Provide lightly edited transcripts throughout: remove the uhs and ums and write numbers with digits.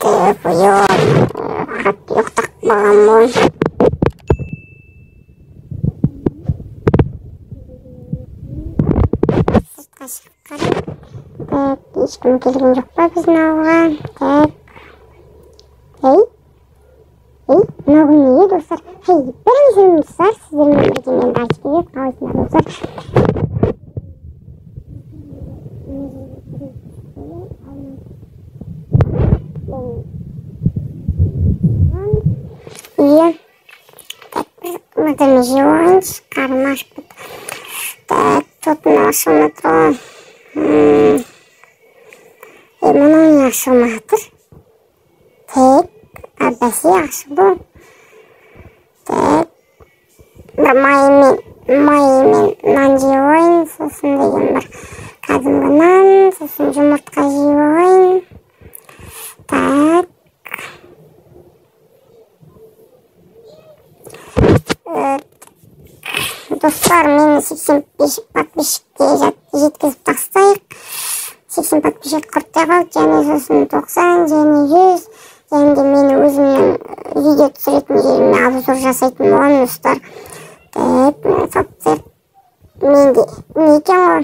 Uyuyor. Yok takmağım mı? Sırtқа шығып қарап. Ешкім келген жоқ па біздің ауылға? Так. Мынау не достар? Біріңіздің достар, сіздермен бірге мен айтып берейік, қалайсыңдар достар? И так, мы живем, кармаш. Так, тут наш метро. Мынау не ашылматыр. Так, бәсе ашылды. Так, бір майымен нан жеп, сосын деген бір кәдімгі нан, сосын жұмыртқа жеп. Так. Достар, мені 85 подписчикке жеткізіп тастайық. 80 подписчик құрттай қалды, және сосын 90, және 100, және де мені өзімнің видео түсіретін жеріме обзор жасайтын болған достар. Так, соптер, менде не екен ғой?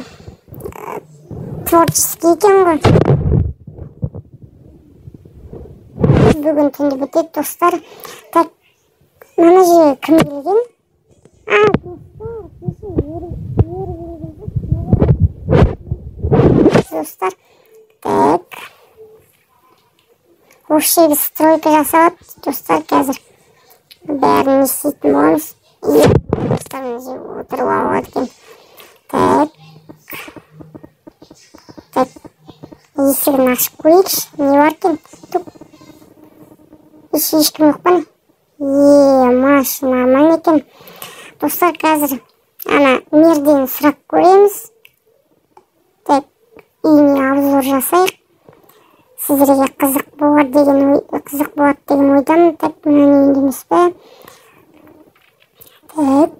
Творческий екен ғой. Бүгін түнде бітеді достар. Так, мына жерге кім келген? Достар, так. Вообще біз стройка жасап, достар, қазір бәрін істейтін боламыз. Достар, мына жерге отырып алып отыр. Так. Так. Есігін ашып көрейікші. Не бар екен? Ешкім жоқ па не? Машина нормально екен. Достар, қазір ана мерден сұрақ көреміз. Так, үйіне обзор жасайық. Сіздерге қызық болады деген ойдамын. Так, мынаны үйіндеміз бе? Так.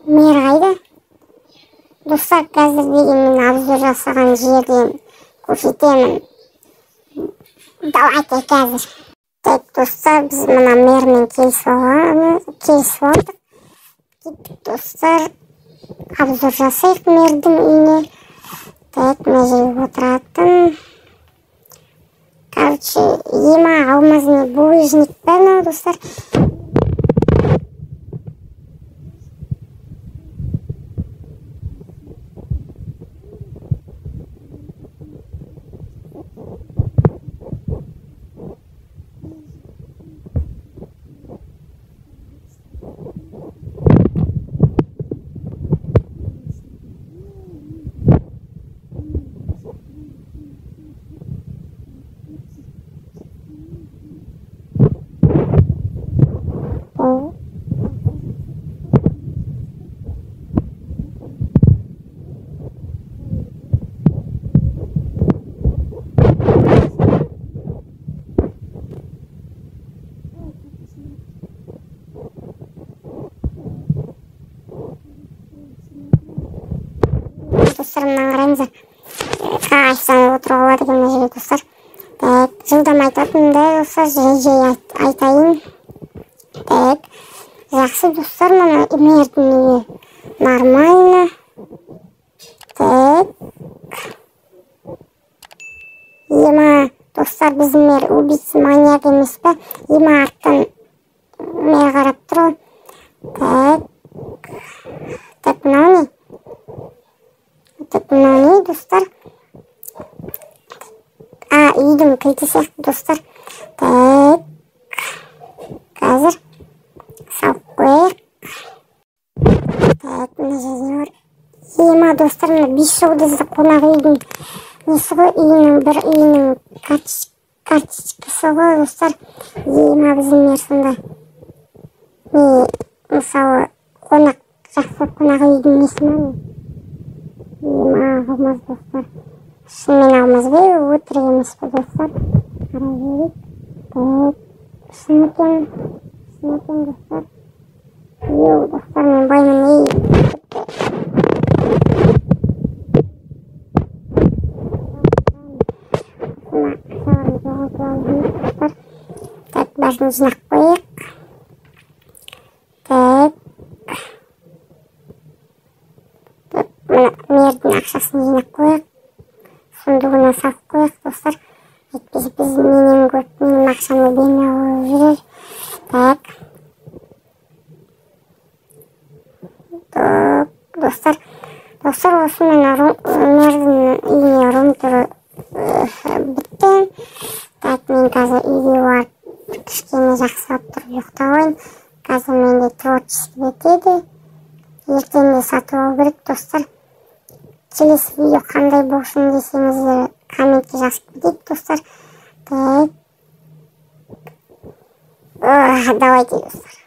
Мер қайда? Достар, қазір деген мен обзор жасаған жерден көрсетемін. Давайте қазір. Так, достар, біз мына мермен келісіп алдық. Достар, обзор жасайық мердің үйіне. Так, мына жерге отыратын. Короче, алмазный булыжник бар, достар. Достар, мына қараңыздар. Қайсаны отыруға болады екен мына жерге достар. Так, жылдам айтатынымда достар, жай айтайын. Так, жақсы достар, мына мердің үйі нормально. Так. Достар, біздің мер убийца маньяк емес па? Арттан мер қарап тұр. Так. Так, мынау не? Так, мынау не, достар? Үйдің кілті сияқты, достар. Так. Қазір салып қойық. Так, мына жерде бар. Достар, мына 5 жұлдызды қонақ үйдің несі ғой, үйінің карточкасы ғой, достар. Біздің мер сонда. Мысалы, жақсы қонақ үйдің несі ма? Алмаз, достар. Шынымен алмаз бе, өтірік емес пе, достар? Қарай берейік. Так, шын екен, достар. Достар, мен баймын, бәрін жинап қояйық. Так. Мердің ақшасын жинап қояйық. Сундығына салып қояйық, достар. Әйтпесе біз менен көп, менің ақшамды бермей қойып жүрер. Так. Достар, осымен мердің үйіне рум-туры бітті. Так, мен қазір үйге барып кішкене жақсылап тұрып ұйықтап алайын. Қазір менде творческий етеді. Ертеңде сатып алу керек, достар. Келесі видео қандай болсын десеңіздер комментке жазып кетейік, достар. Так. Давайте, достар.